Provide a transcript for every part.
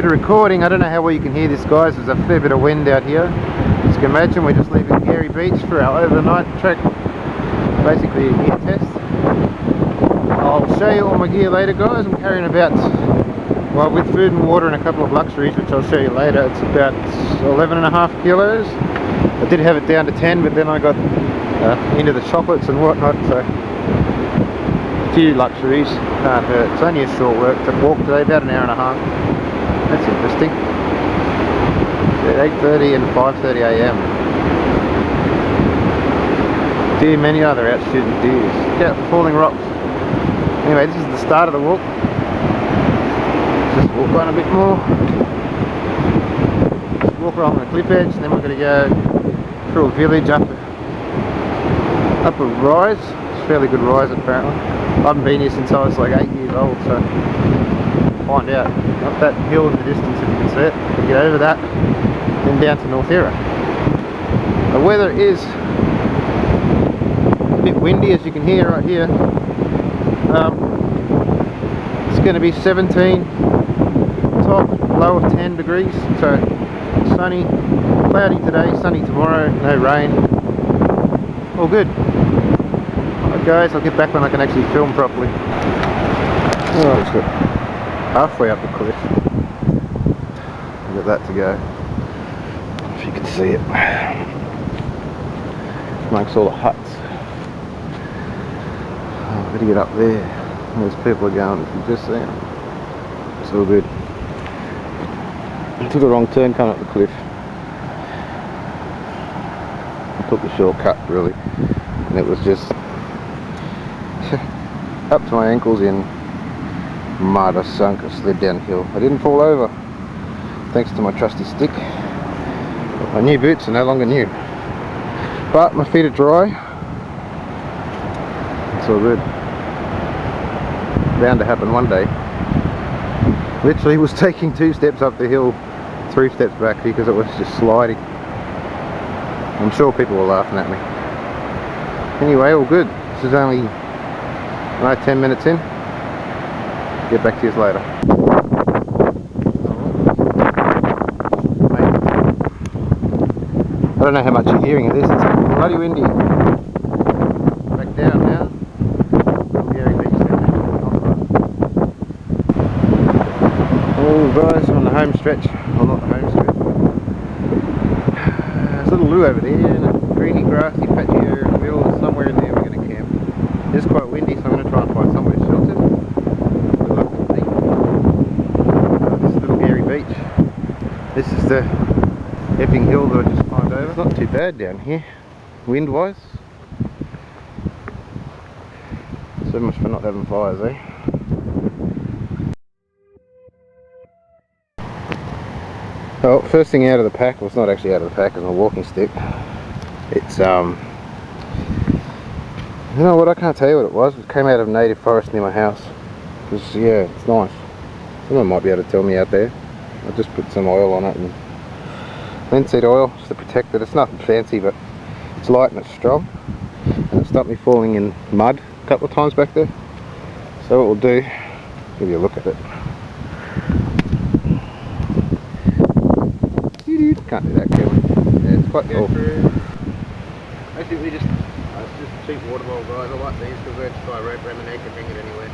bit of recording. I don't know how well you can hear this, guys. There's a fair bit of wind out here. As you can imagine, we're just leaving Gary Beach for our overnight trek. Basically a gear test. I'll show you all my gear later, guys. I'm carrying about, well, with food and water and a couple of luxuries, which I'll show you later, it's about 11.5 kilos. I did have it down to 10, but then I got into the chocolates and whatnot, so a few luxuries, can't hurt. It's only a short walk today, about an hour and a half. That's interesting. At 8:30 and 5:30 AM. Deer many other out shooting deers. Yeah, falling rocks. Anyway, this is the start of the walk. Just walk on a bit more. Just walk along the cliff edge, and then we're going to go through a village up a rise. It's a fairly good rise apparently. I haven't been here since I was like 8 years old, so find out. Up that hill in the distance, if you can see it. We'll get over that, then down to North Era. The weather is a bit windy, as you can hear right here. It's going to be 17 top, low of 10 degrees, so sunny, cloudy today, sunny tomorrow, no rain, all good. Alright guys, I'll get back when I can actually film properly. Oh, it's got halfway up the cliff. We've got that to go, if you can see it, amongst all the huts. Oh, I've got to get up there. There's people are going, if you just see them. It's all good. I took a wrong turn coming up the cliff. I took the shortcut really, and it was just up to my ankles in mud. I sunk, I slid downhill. I didn't fall over, thanks to my trusty stick. My new boots are no longer new, but my feet are dry. It's all good. Bound to happen one day. Literally was taking 2 steps up the hill, 3 steps back because it was just sliding. I'm sure people were laughing at me. Anyway, all good. This is only 10 minutes in. Get back to you later. I don't know how much you're hearing of this. It's bloody windy. Back down now. Oh guys, we're on the home stretch. Well, not the home stretch. There's a little loo over there and a greeny grassy patchy area in the middle. Somewhere in there we're going to camp. It's quite windy, so I'm going to try and find somewhere sheltered. Good luck with me. This is Little Gary Beach. This is the Epping Hill that I just climbed over. It's not too bad down here, wind wise. So much for not having fires, eh? Well, first thing out of the pack, well it's not actually out of the pack, it's my walking stick. It's you know what, I can't tell you what it was. It came out of native forest near my house. Yeah, it's nice. Someone might be able to tell me out there. I just put some oil on it, and linseed oil just to protect it. It's nothing fancy, but it's light and it's strong, and it stopped me falling in mud a couple of times back there. So what we'll do, give you a look at it. Can't do that, can we? Yeah, it's quite cool. Basically it's just cheap water bowl, guys. I like these because they're tie rope around the neck and bring it anywhere.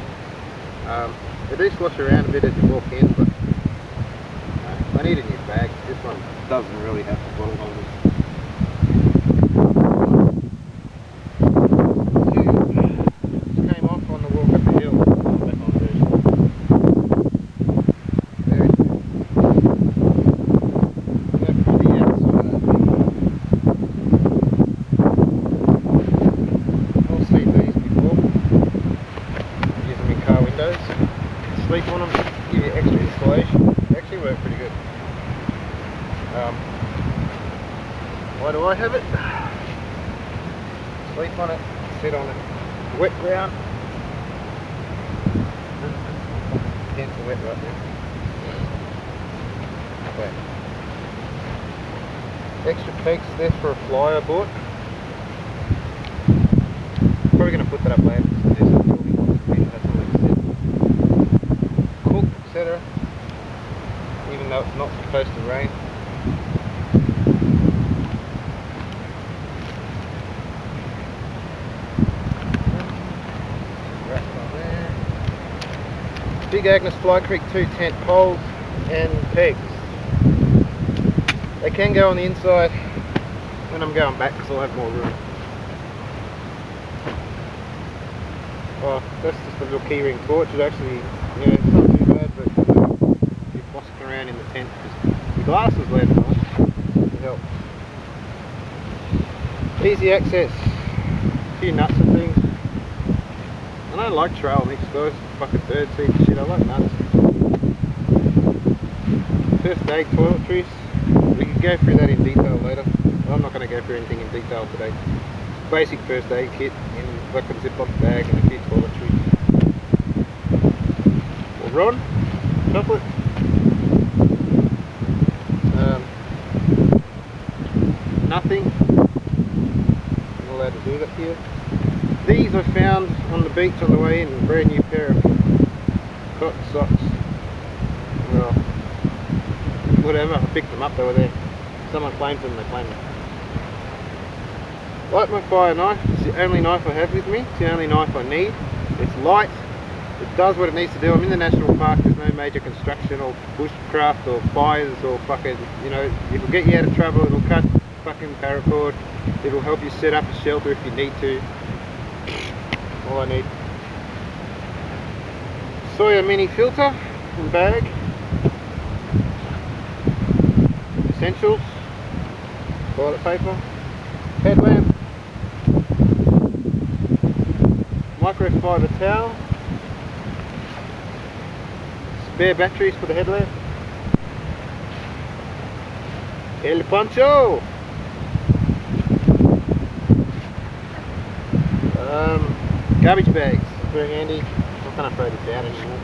They do swash around a bit as you walk in, but I need a new bag. This one doesn't really have the bottle holders. Just came off on the walk up the hill. Back on version. Sleep on them, give you extra insulation. They actually work pretty good. Why do I have it? Sleep on it, sit on it. Wet ground. Against the wet right there. Okay. Extra pegs there for a fly I bought. Probably going to put that up later. Cook, etc. Even supposed to rain. Big Agnes Fly Creek 2 tent poles and pegs. They can go on the inside when I'm going back because I'll have more room. Oh, that's just a little keyring torch. It actually, you know, it's not too bad, but you're bossing around in the tent because the glass is left nice. It helps. Easy access. A few nuts and things. I don't like trail mix, guys. Fucking bird seed and shit. I like nuts. First aid toiletries. We can go through that in detail later. I'm not going to go through anything in detail today. Basic first aid kit in a fucking Ziploc bag and a few toiletries. Well, Ron, chocolate. Nothing. I'm not allowed to do that here. These I found on the beach on the way in, a brand new pair of cotton socks. Well, whatever, I picked them up, they were there. Someone claimed them, they claimed them. Light my fire knife. It's the only knife I have with me. It's the only knife I need. It's light. It does what it needs to do. I'm in the national park. There's no major construction or bushcraft or fires or fucking, you know, it'll get you out of trouble. It'll cut fucking paracord. It'll help you set up a shelter if you need to. All I need. Sawyer mini filter and bag. Essentials. Toilet paper. Headlamp. Microfiber towel. Spare batteries for the headlamp. El Pancho! Garbage bags, very handy. I can't throw this out anymore.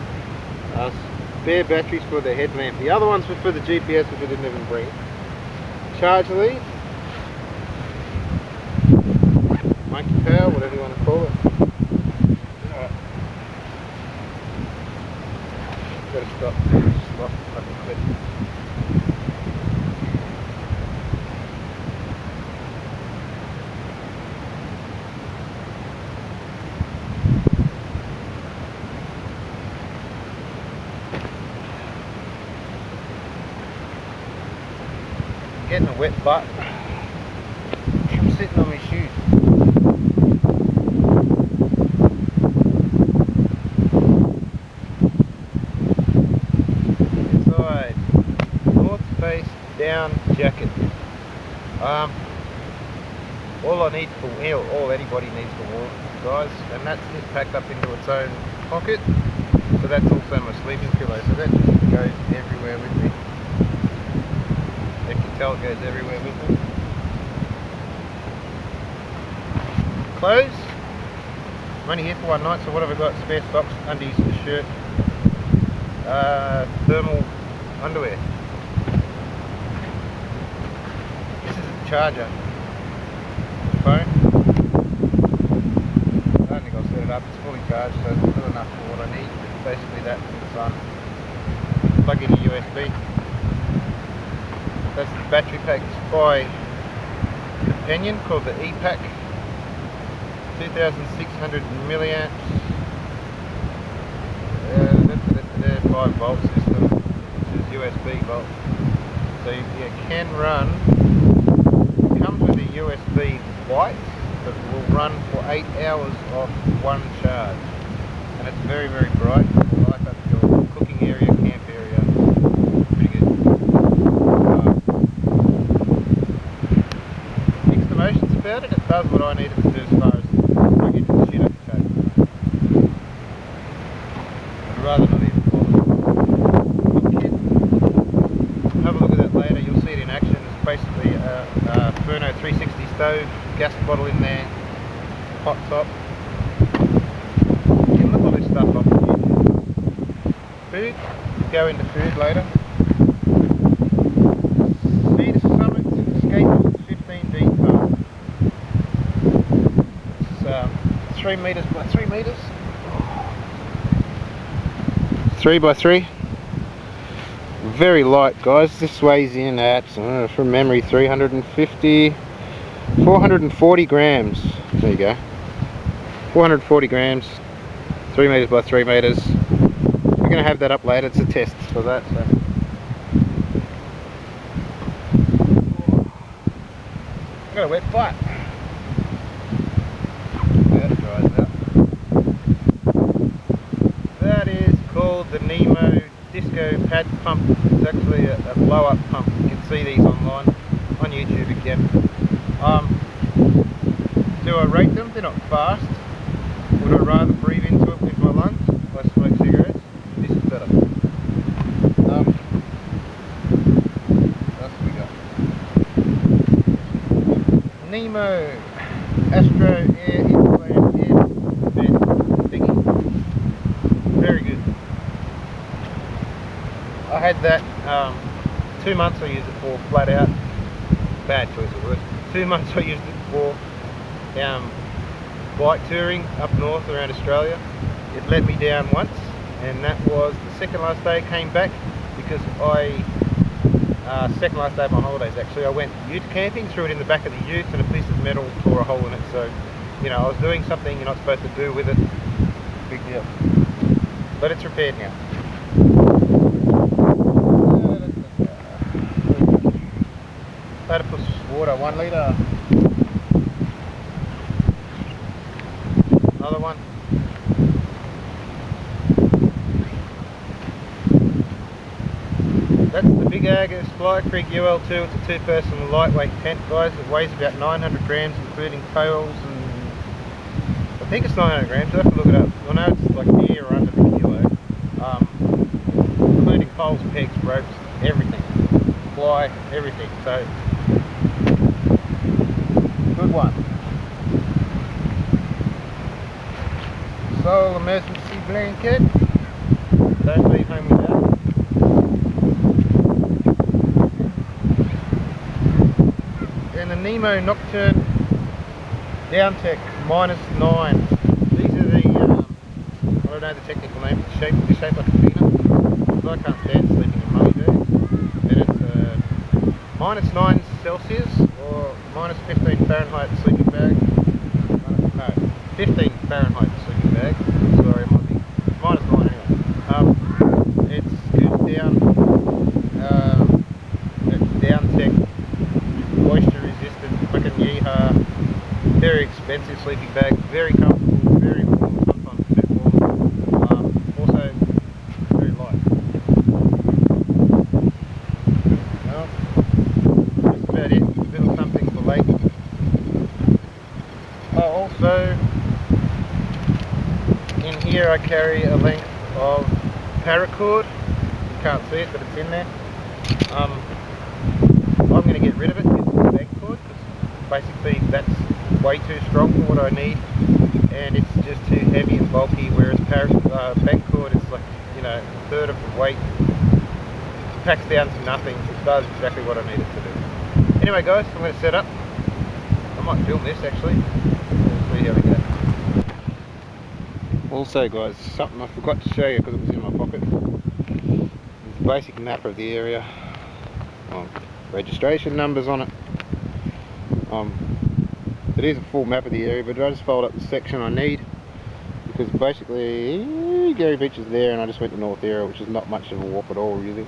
Spare batteries for the headlamp. The other ones were for the GPS, which I didn't even bring. Charge lead. Monkey power, whatever you want to call it. Gotta stop. Just lost the fucking clip. Getting a wet butt. I'm sitting on my shoes. Inside, North Face down jacket. All I need for all anybody needs for warm, guys, and that's just packed up into its own pocket. So that's also my sleeping pillow. So that just goes everywhere with me. You can tell it goes everywhere with me. Clothes. I'm only here for one night, so what have I got? Spare socks, undies, a shirt, thermal underwear. This is a charger. Phone. I don't think I'll set it up. It's fully charged, so it's good enough for what I need. It's basically that from the sun. Plug in a USB. That's the battery pack by Companion called the E-Pack. 2600 milliamps. 5 volt system. This is USB volt. So you can run. It comes with a USB light, but it will run for 8 hours off one charge. And it's very, very bright. Light up your cooking area, camp area. Pretty good. Mixed emotions about it. It does what I needed to do as far as plugging the shit up the tape. I'd rather not even bother. Have a look at that later. You'll see it in action. It's basically a Furno 360 stove, gas bottle in there, hot top. You can look all this stuff up. Food. Go into food later. Cedar Summit Escape 15 deep bar. It's 3 meters by 3 meters. 3 by 3. Very light, guys. This weighs in at, from memory, 350, 440 grams. There you go. 440 grams, 3 meters by 3 meters. We're going to have that up later. It's a test for that. So. I've got a wet butt. That dries out. That is called the Nemo Disco Pad Pump. It's actually a blow-up pump. You can see these online on YouTube again. Do I rate them? They're not fast. Would I rather breathe into it with my lungs? I smoke cigarettes. This is better. What else we got? Nemo Astro Air Inflated Air Vent thingy. Very good. I had that 2 months I used it for, flat out. Bad choice of words. 2 months I used it for bike touring up north around Australia. It let me down once, and that was the second last day I came back, because second last day of my holidays actually, I went ute camping, threw it in the back of the ute, and a piece of metal tore a hole in it. So, you know, I was doing something you're not supposed to do with it. Big deal. But it's repaired now. Platypus water, 1 litre. Another one. That's the Big Agger Fly Creek UL2. It's a 2-person lightweight tent, guys. It weighs about 900 grams, including poles, and I think it's 900 grams. I have to look it up. I know it's like near or under the kilo, including poles, pegs, ropes, everything, fly, everything. So good one. Sole emergency blanket. Don't leave home without it. And the Nemo Nocturne Downtech -9. These are the, I don't know the technical name, it's shaped like a peanut. So I can't stand sleeping in muddy beds. And it's -9 Celsius or -15 Fahrenheit sleeping bag. No, 15 Fahrenheit sleeping bag. Sorry, it might be -9 anyway. It's good down. It's Downtech, moisture resistant, fucking yeehaw. Very expensive sleeping bag, very comfortable, very warm, sometimes too warm. Also very light. Well, that's about it. A little something for late. Also, in here I carry a length of paracord. You can't see it, but it's in there. I'm going to get rid of it, it's the bag cord, because basically that's way too strong for what I need, and it's just too heavy and bulky, whereas bag cord is like, you know, a third of the weight. It packs down to nothing. It does exactly what I need it to do. Anyway guys, I'm going to set up. I might film this actually. We'll see how we go. Also guys, something I forgot to show you because it was in my pocket. There's a basic map of the area. Registration numbers on it. It is a full map of the area, but I just fold up the section I need, because basically Gary Beach is there and I just went to North area, which is not much of a walk at all really.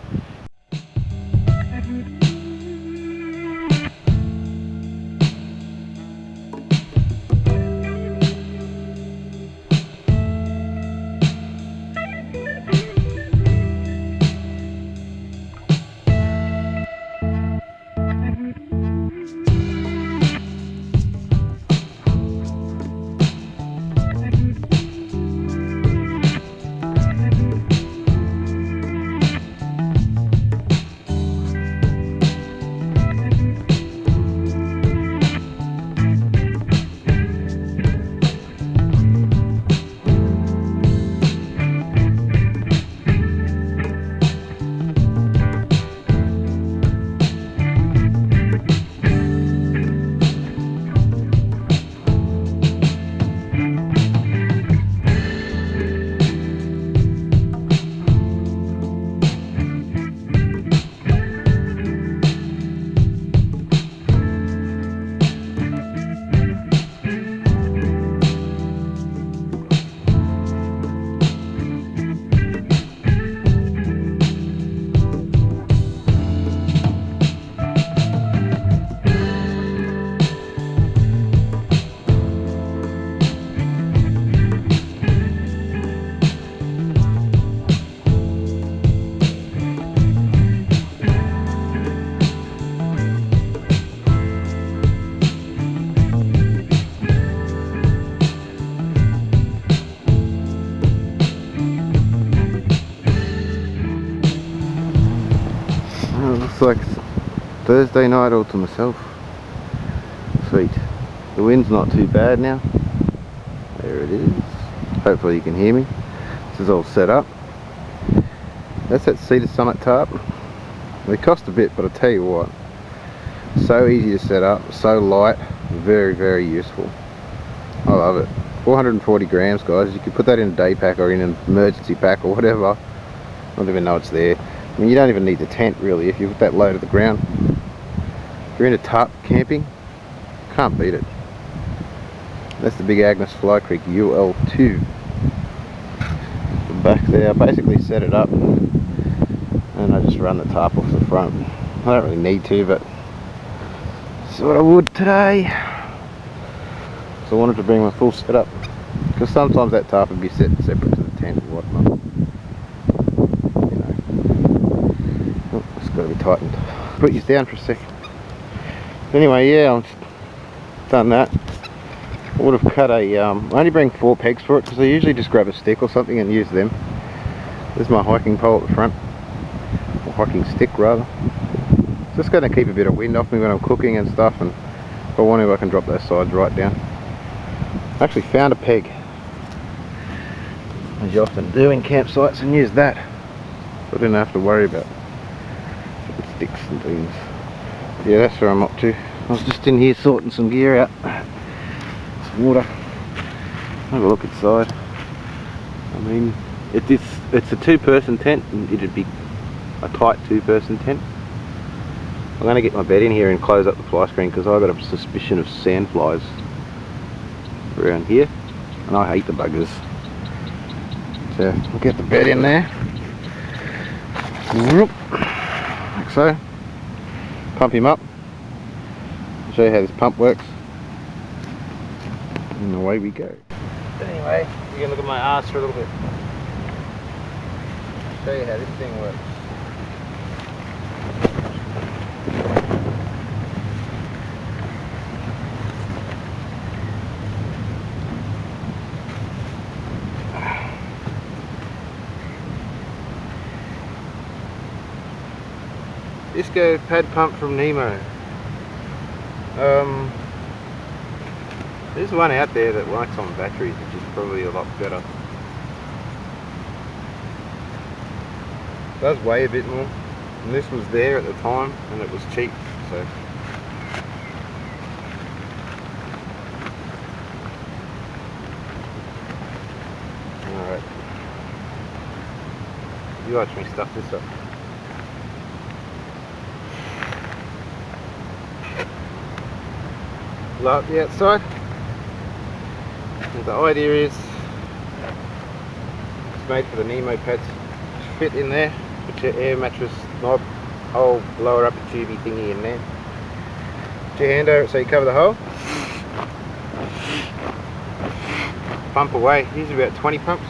Looks like it's Thursday night all to myself. Sweet. The wind's not too bad now. There it is. Hopefully you can hear me. This is all set up. That's that Cedar Summit tarp. They cost a bit, but I tell you what, so easy to set up, so light, very, very useful. I love it. 440 grams, guys. You could put that in a day pack or in an emergency pack or whatever. I don't even know it's there. I mean, you don't even need the tent really if you put that low to the ground. If you're into tarp camping, can't beat it. That's the Big Agnes Fly Creek UL2. Back there, I basically set it up and I just run the tarp off the front. I don't really need to, but that's what I would today. So I wanted to bring my full setup because sometimes that tarp would be set separate to the tent and whatnot. You know, oh, it's got to be tightened. Put you down for a second. Anyway, yeah, I've done that. I would have cut a, I only bring 4 pegs for it because I usually just grab a stick or something and use them. There's my hiking pole at the front, or hiking stick rather. It's just going to keep a bit of wind off me when I'm cooking and stuff, and if I want to I can drop those sides right down. I actually found a peg, as you often do in campsites, and use that, so I didn't have to worry about sticks and things. Yeah, that's where I'm up to. I was just in here sorting some gear out. Some water. Have a look inside. I mean, it's a 2-person tent, and it'd be a tight 2-person tent. I'm going to get my bed in here and close up the fly screen because I've got a suspicion of sand flies around here, and I hate the buggers. So we'll get the bed in there, like so. Pump him up. I'll show you how this pump works, and away we go. Anyway, you're gonna look at my arse for a little bit. I'll show you how this thing works. Disco pad pump from Nemo. There's one out there that works on batteries, which is probably a lot better. It does weigh a bit more, and this was there at the time, and it was cheap, so. Alright. You watch me stuff this up. Up the outside. And the idea is it's made for the Nemo pads to fit in there. Put your air mattress knob, hole, lower upper tubey thingy in there. Put your hand over it so you cover the hole. Pump away. Usually about 20 pumps.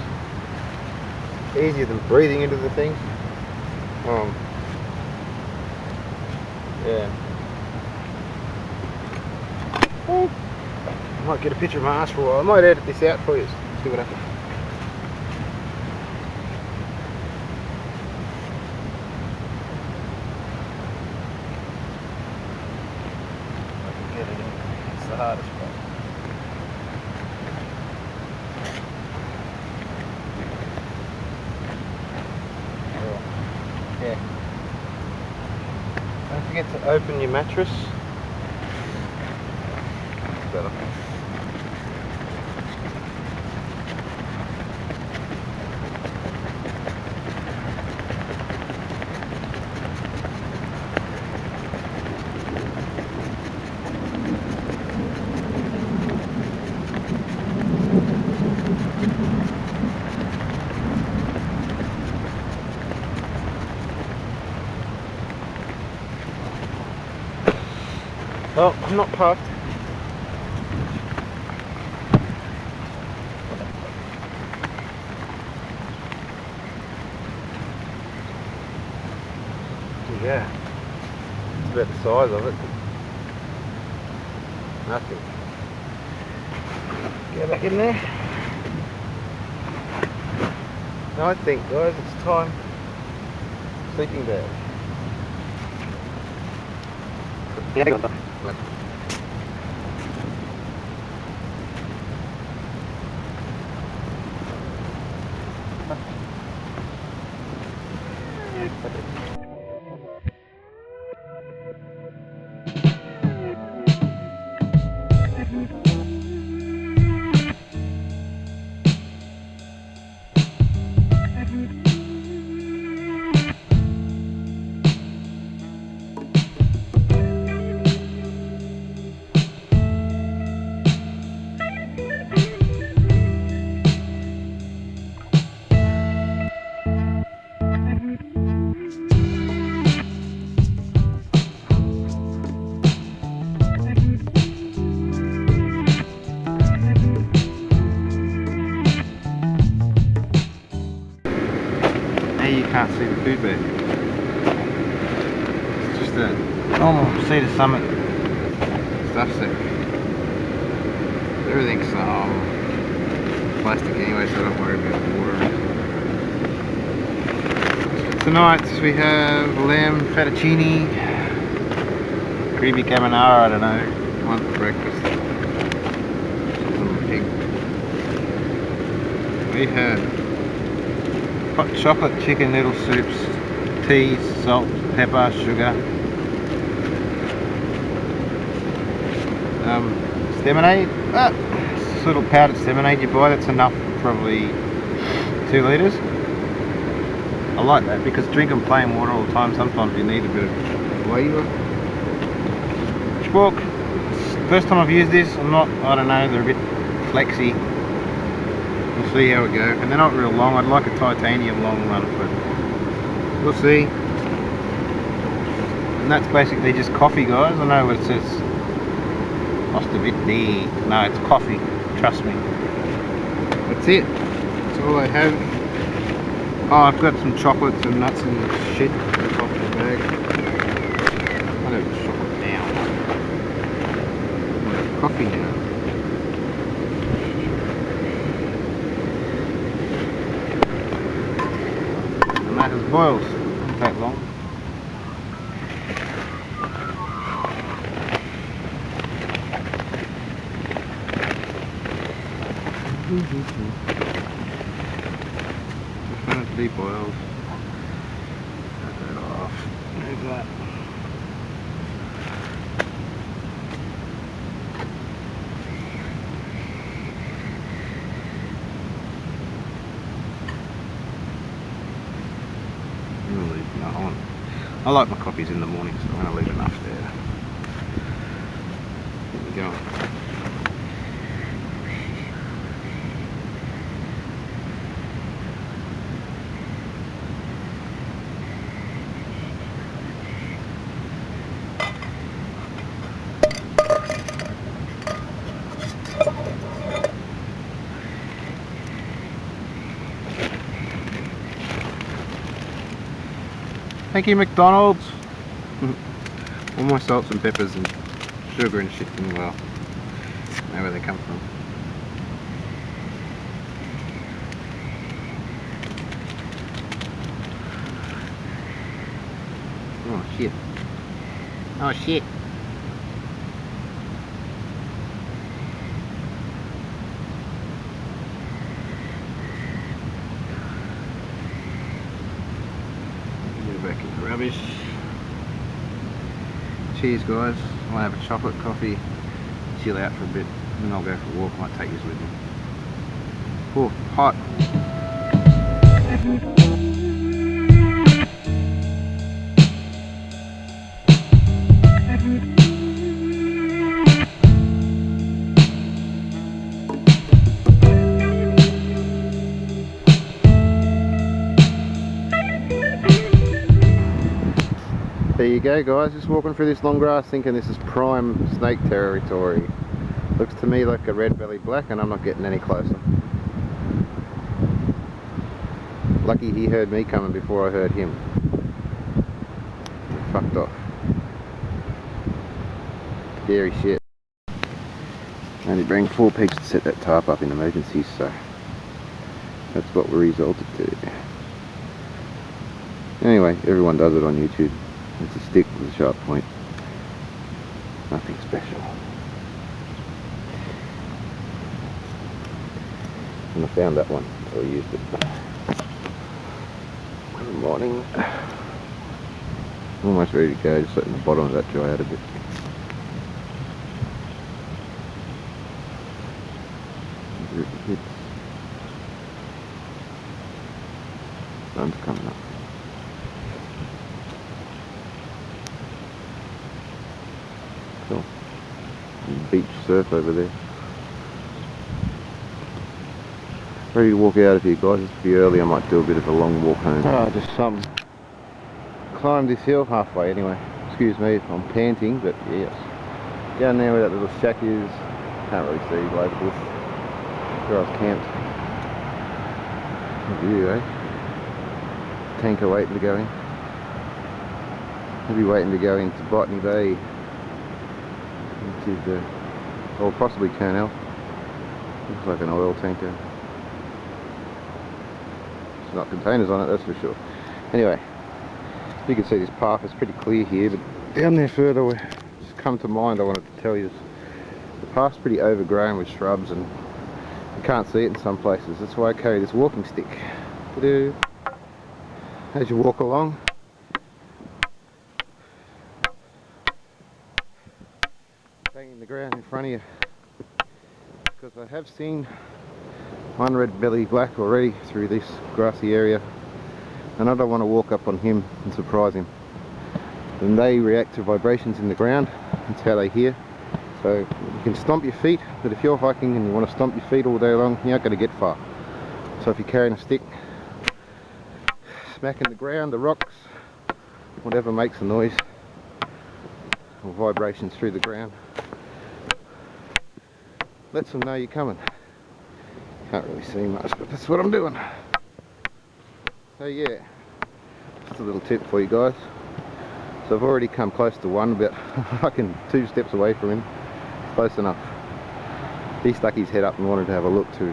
Easier than breathing into the thing. Yeah. I might get a picture of my ass for a while. I might edit this out for you. See what happens. I can get it in. It's the hardest part. Yeah. Don't forget to open your mattress. Better. Well, I'm not puffed. Yeah, it's about the size of it. Nothing. Get back in there. Now I think, guys, it's time. Sleeping bag. Now you can't see the food bed. It's just a normal Cedar Summit stuff set. Everything's plastic anyway, so don't worry about water. Tonight we have lamb fettuccine, creamy carbonara, I don't know, one for breakfast. Some pig. We have hot chocolate chicken noodle soups, tea, salt, pepper, sugar. Stemonade, it's a little powdered stemonade you buy, that's enough for probably 2 litres. I like that because drinking plain water all the time, sometimes you need a bit of flavour. Spork, first time I've used this, I don't know, they're a bit flexy. We'll see how it goes, and they're not real long. I'd like a titanium long one, but we'll see. And that's basically just coffee, guys. I know what it says. Lost a bit there. No, it's coffee. Trust me. That's it. That's all I have. Oh, I've got some chocolates and nuts and shit in the top of the bag. I'll have the chocolate now. I'll have coffee now. And that is boils. Not that long. Definitely boiled. Cut that off. Move that. I'm gonna leave that on. I like my coffees in the morning, so I'm gonna leave enough there. There we go. Thank you, McDonald's. All my salts and peppers and sugar and shit, and well, know where they come from. Oh shit. Oh shit. Back in the rubbish. Cheers guys, I'll have a chocolate coffee, chill out for a bit, and then I'll go for a walk. Might take this with me. Oh, hot. There you go guys, just walking through this long grass thinking this is prime snake territory. Looks to me like a red-bellied black and I'm not getting any closer. Lucky he heard me coming before I heard him. Fucked off. Scary shit. Only bring 4 pigs to set that tarp up in emergencies, so that's what we resulted to. Anyway, everyone does it on YouTube. It's a stick with a sharp point. Nothing special. And I found that one, so I used it. Good morning. Almost ready to go, just letting the bottom of that dry out a bit. Sun's coming up. Cool. Beach surf over there. Ready to walk out of here, guys. It's pretty early. I might do a bit of a long walk home. Oh, just climb this hill halfway anyway. Excuse me if I'm panting, but yes. Down there where that little shack is, can't really see below the bush. Where I was camped. Good view, eh? Tanker waiting to go in. He'll be waiting to go into Botany Bay. Into the, or possibly Kurnell. Looks like an oil tanker. It's not containers on it, that's for sure. Anyway, you can see this path is pretty clear here, but down there further, just come to mind, I wanted to tell you, the path's pretty overgrown with shrubs and you can't see it in some places. That's why I carry this walking stick. As you walk along, banging the ground in front of you, because I have seen one red-bellied black already through this grassy area, and I don't want to walk up on him and surprise him. And they react to vibrations in the ground. That's how they hear. So you can stomp your feet, but if you're hiking and you want to stomp your feet all day long, you aren't going to get far. So if you're carrying a stick, smacking the ground, the rocks, whatever makes a noise or vibrations through the ground, lets them know you're coming. Can't really see much, but that's what I'm doing. So yeah, just a little tip for you guys. So I've already come close to one, about fucking 2 steps away from him. Close enough. He stuck his head up and wanted to have a look too.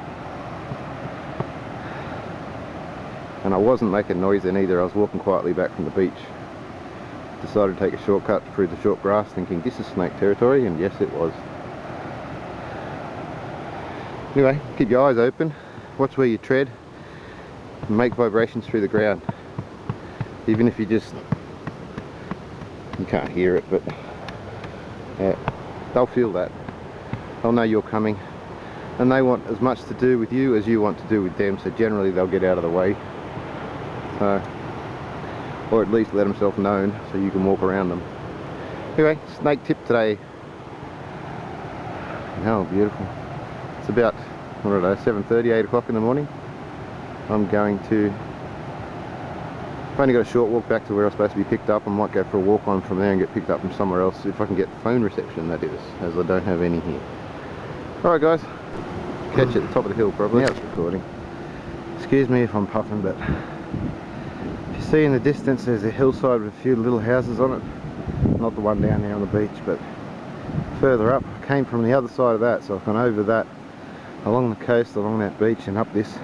And I wasn't making noise then either. I was walking quietly back from the beach. Decided to take a shortcut through the short grass, thinking this is snake territory, and yes it was. Anyway, keep your eyes open, watch where you tread, and make vibrations through the ground. Even if you can't hear it, but yeah, they'll feel that. They'll know you're coming, and they want as much to do with you as you want to do with them, so generally they'll get out of the way. So, or at least let themselves known so you can walk around them. Anyway, snake tip today. How beautiful. It's about, I don't know, 7:30, 8 o'clock in the morning. I'm going to, I've only got a short walk back to where I'm supposed to be picked up. I might go for a walk on from there and get picked up from somewhere else, if I can get phone reception, that is, as I don't have any here. Alright guys, catch you at the top of the hill probably. Now it's recording. Excuse me if I'm puffing, but if you see in the distance there's a hillside with a few little houses on it. Not the one down there on the beach, but further up. I came from the other side of that, so I've gone over that, along the coast, along that beach and up this.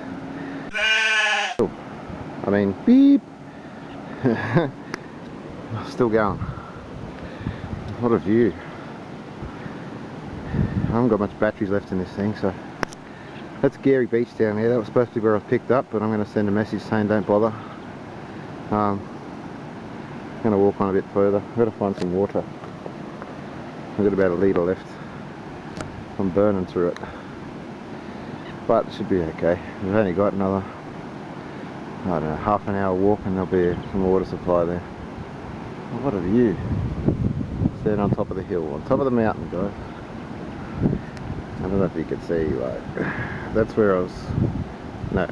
I mean, beep. Still going. What a view. I haven't got much batteries left in this thing, so that's Gary Beach down there. That was supposed to be where I was picked up, but I'm going to send a message saying don't bother. I'm going to walk on a bit further. I've got to find some water. I've got about a litre left. I'm burning through it, but it should be okay. We've only got another, I don't know, half an hour walk and there'll be some water supply there. Oh, what a view. Standing on top of the hill, on top of the mountain, guys. I don't know if you can see, like, that's where I was, no,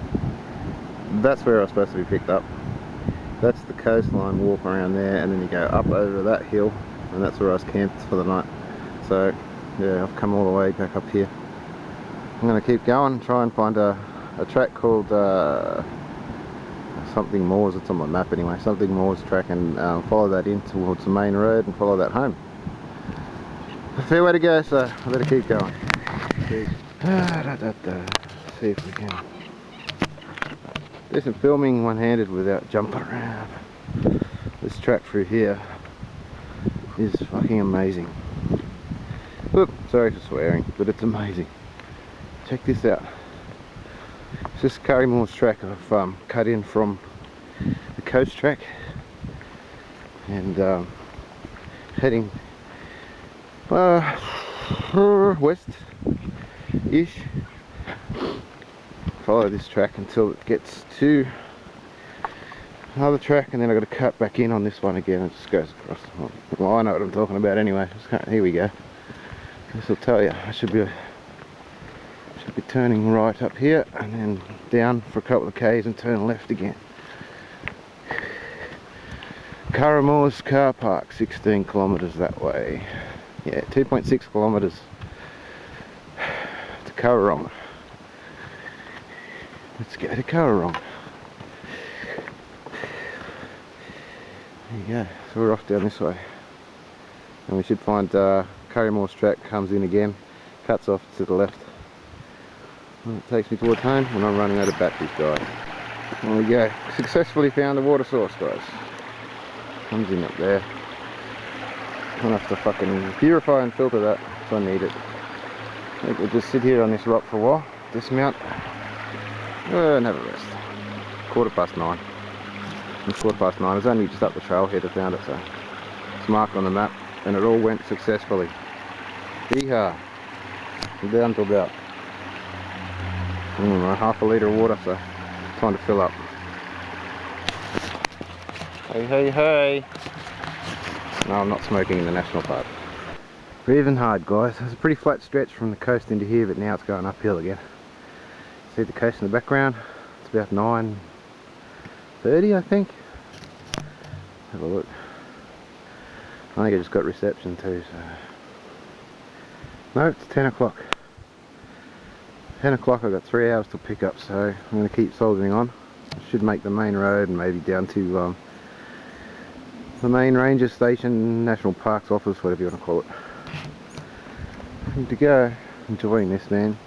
that's where I was supposed to be picked up. That's the coastline, walk around there, and then you go up over that hill, and that's where I was camped for the night. So yeah, I've come all the way back up here. I'm going to keep going, try and find a track called something Moors. It's on my map anyway, something Moors track, and follow that in towards the main road and follow that home. A fair way to go, so I better keep going. See if we can do some filming one-handed without jumping around. This track through here is fucking amazing. Oop, sorry for swearing, but it's amazing. Check this out. It's this Currymores track I've cut in from the coast track, and heading west-ish. Follow this track until it gets to another track, and then I've got to cut back in on this one again. It just goes across. Well, I know what I'm talking about anyway. Here we go. This will tell you. I should be turning right up here and then down for a couple of k's and turn left again. Currymores car park, 16 kilometres that way. Yeah, 2.6 kilometres to Currarong. Let's go to Currarong. There you go. So we're off down this way, and we should find Currymores track comes in again, cuts off to the left. And it takes me towards home when I'm running out of batteries, guys. There we go. Successfully found the water source, guys. Comes in up there. I'll have to fucking purify and filter that if I need it. I think we'll just sit here on this rock for a while, dismount, and have a rest. 9:15. It's 9:15. I was only just up the trailhead I found it, so it's marked on the map, and it all went successfully. Yeehaw! I'm down to about half a litre of water, so time to fill up. Hey, hey, hey! No, I'm not smoking in the national park. Breathing hard, guys. It's a pretty flat stretch from the coast into here, but now it's going uphill again. See the coast in the background? It's about 9:30, I think. Have a look. I think I just got reception too, so... No, it's 10 o'clock. 10 o'clock, I've got 3 hours to pick up, so I'm going to keep soldiering on. I should make the main road and maybe down to the main ranger station, national parks office, whatever you want to call it. Good to go. Enjoying this, man.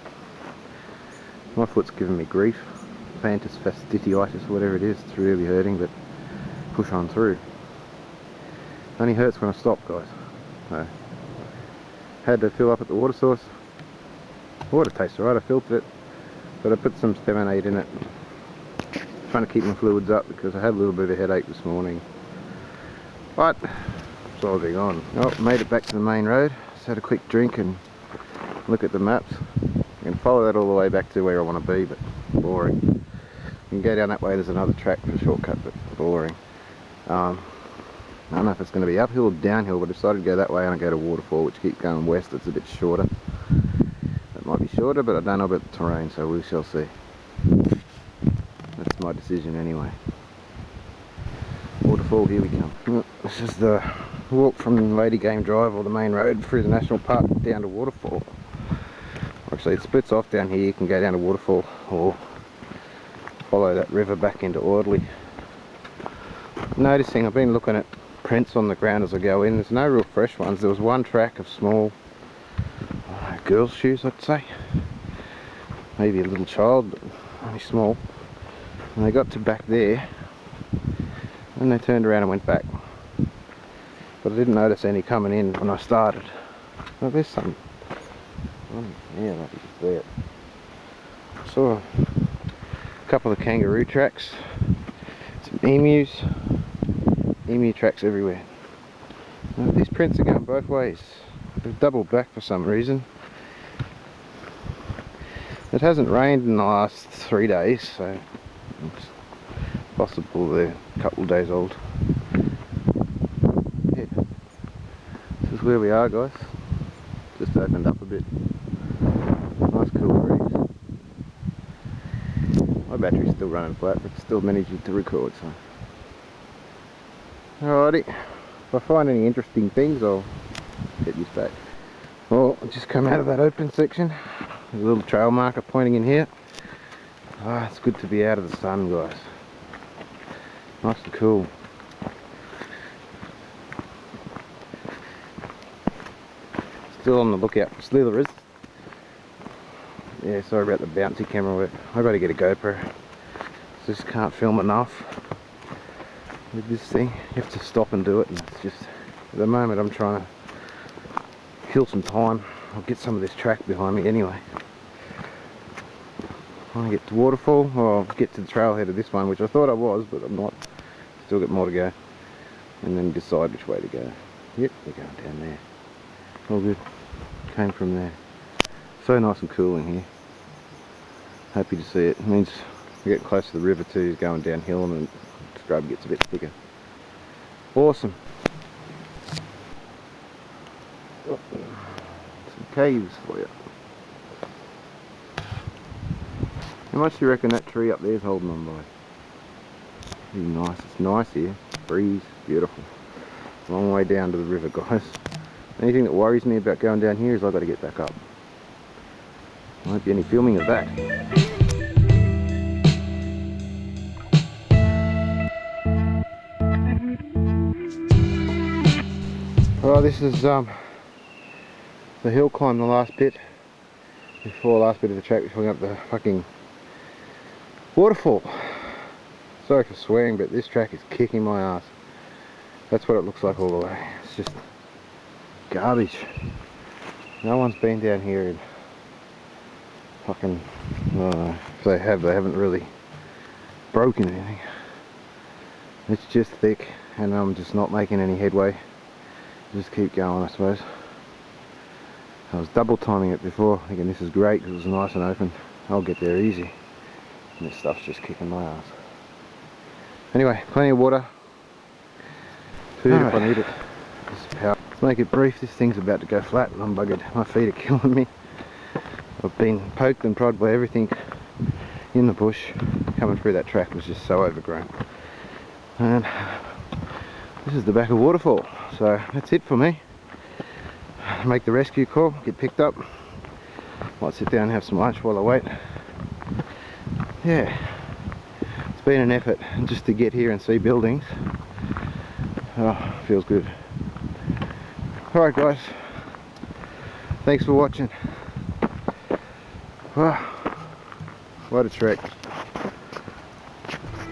My foot's giving me grief. Plantar fasciitis, whatever it is. It's really hurting, but push on through. It only hurts when I stop, guys. So, had to fill up at the water source. The water tastes alright, I filtered it, but I put some Stemonade in it. Trying to keep my fluids up because I had a little bit of a headache this morning. But, soldiering on. Oh, made it back to the main road. Just had a quick drink and look at the maps. I can follow that all the way back to where I want to be, but boring. You can go down that way, there's another track for a shortcut, but boring. I don't know if it's going to be uphill or downhill, but I decided to go that way and I go to Waterfall, which keeps going west. It's a bit shorter. It might be shorter, but I don't know about the terrain, so we shall see. That's my decision anyway. Waterfall, here we come. This is the walk from Lady Game Drive, or the main road, through the national park down to Waterfall. Actually, it splits off down here. You can go down to Waterfall or follow that river back into Audley. Noticing, I've been looking at prints on the ground as I go in. There's no real fresh ones. There was one track of small girls' shoes, I'd say. Maybe a little child, but only small. And they got to back there, and they turned around and went back. But I didn't notice any coming in when I started. Oh, there's some. Oh, yeah, that is there. I saw a couple of kangaroo tracks, some emus, emu tracks everywhere. Now, these prints are going both ways. They've doubled back for some reason. It hasn't rained in the last 3 days, so it's possible they're a couple of days old. Yeah. This is where we are, guys. Just opened up a bit. Nice cool breeze. My battery's still running flat, but still managing to record, so. Alrighty. If I find any interesting things, I'll get you back. Well, I just come out of that open section. There's a little trail marker pointing in here. Ah, it's good to be out of the sun, guys. Nice and cool. Still on the lookout for slitherers. Yeah, sorry about the bouncy camera work. I've got to get a GoPro. Just can't film enough with this thing. You have to stop and do it, and it's just, at the moment I'm trying to kill some time I'll get some of this track behind me anyway. I want to get to Waterfall, or I'll get to the trailhead of this one, which I thought I was, but I'm not. Still got more to go. And then decide which way to go. Yep, we're going down there. All good. Came from there. So nice and cool in here. Happy to see it. It means we get close to the river too, going downhill, and the scrub gets a bit thicker. Awesome. Some caves for you. How much do you reckon that tree up there is holding on by? Really nice. It's nice here. Breeze, beautiful. Long way down to the river, guys. Anything that worries me about going down here is I've got to get back up. There won't be any filming of that. Oh, this is the hill climb, the last bit last bit of the track before we up the fucking waterfall. Sorry for swearing, but this track is kicking my ass. That's what it looks like all the way. It's just garbage. No one's been down here in fucking, if they have, they haven't really broken anything. It's just thick, and I'm just not making any headway. Just keep going, I suppose. I was double timing it before, thinking this is great because it was nice and open. I'll get there easy. And this stuff's just kicking my ass. Anyway, plenty of water. Food if I need it. Power. Let's make it brief. This thing's about to go flat and I'm buggered. My feet are killing me. I've been poked and prodded by everything in the bush. Coming through that track was just so overgrown. And this is the back of Waterfall. So that's it for me. Make the rescue call, get picked up. Might sit down and have some lunch while I wait. Yeah, it's been an effort just to get here and see buildings. Oh, feels good. Alright guys, thanks for watching. Wow, what a trek.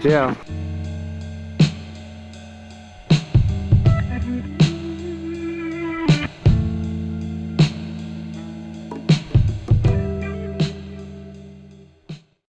Ciao.